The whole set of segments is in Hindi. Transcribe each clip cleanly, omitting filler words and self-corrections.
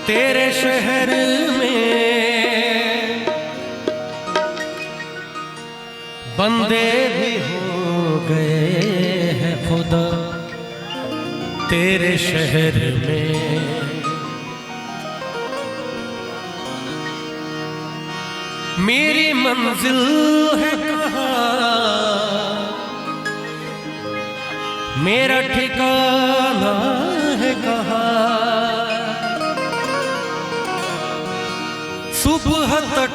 तेरे शहर में बंदे भी हो गए हैं खुदा। तेरे शहर में मेरी मंजिल है कहाँ, मेरा ठिकाना है कहाँ। सुबह तक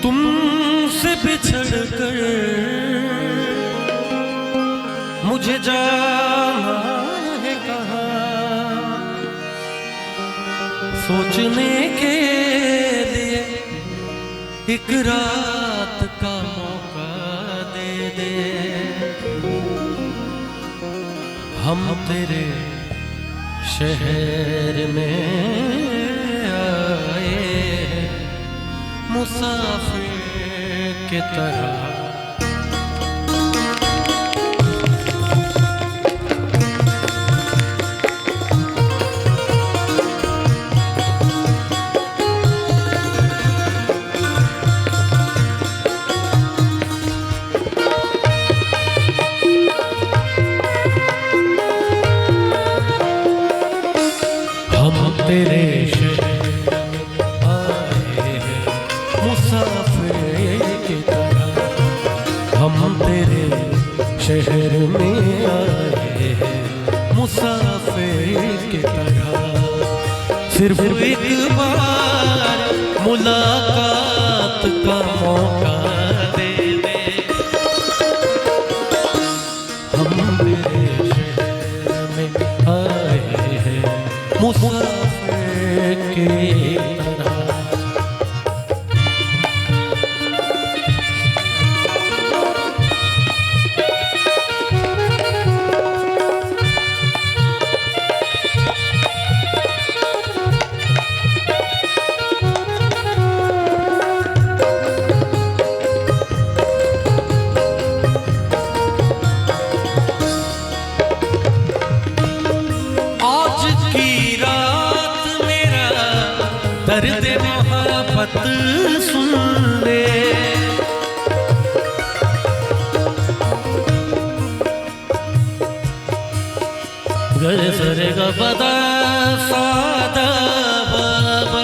तुमसे बिछड़ कर मुझे जाना है कहाँ। सोचने के लिए एक रात का मौका दे दे। हम तेरे शहर में मुसाफिर की तरह। हम तेरे शहर में आए हैं मुसाफिर की तरह। सिर्फ एक बार मुलाकात का मौका दे दे। हम तेरे शहर में आए हैं मुसाफिर की तरह। दर्द मोहब्बत सुन ले, गर सरे गा पदा सादा बाबा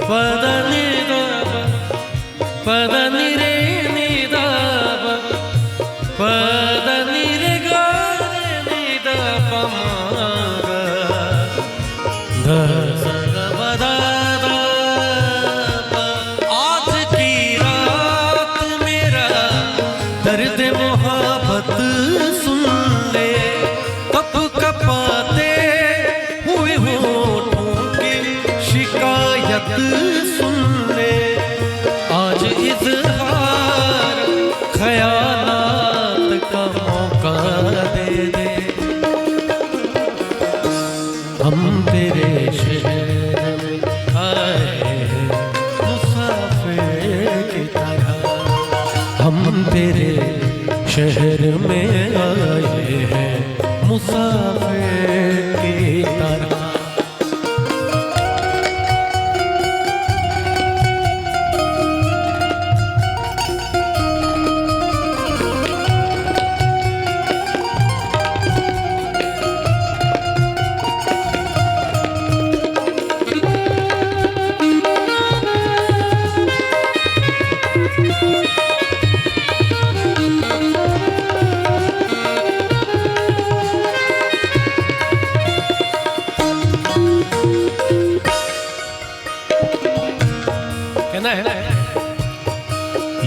पदा नि दा पदा नि रे नि दा पदा नि रे गा नि दा पमा गा दर्द मोहब्बत सुन ले। कप कपाते हुए होठों की शिकायत सुन ले। आज इज़हार ख़यालात का मौका दे दे। हम तेरे शहर में आए हैं मुसाफिर की तरह। हम तेरे शहर में आए हैं मुसाफिर की तरह।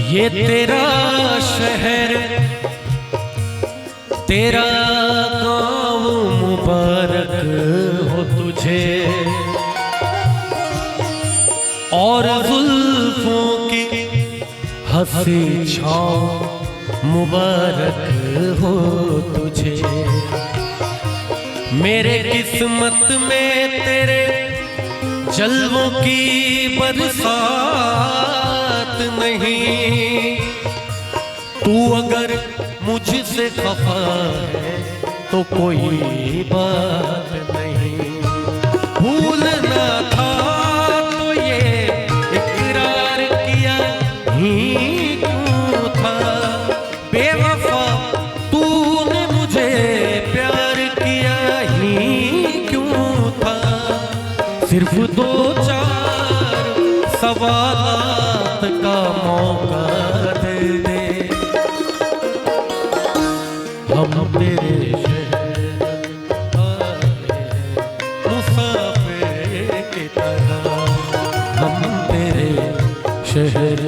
ये तेरा शहर तेरा गाँव मुबारक हो तुझे, और जुल्फों की हंसी छाँव मुबारक हो तुझे। मेरे किस्मत में तेरे जलवों की बरसात नहीं। तू अगर मुझसे खफा है तो कोई बात नहीं। सिर्फ दो चार सवालात का मौका दे दे, हम तेरे शहर आए मुसाफिर की तरह, हम तेरे शहर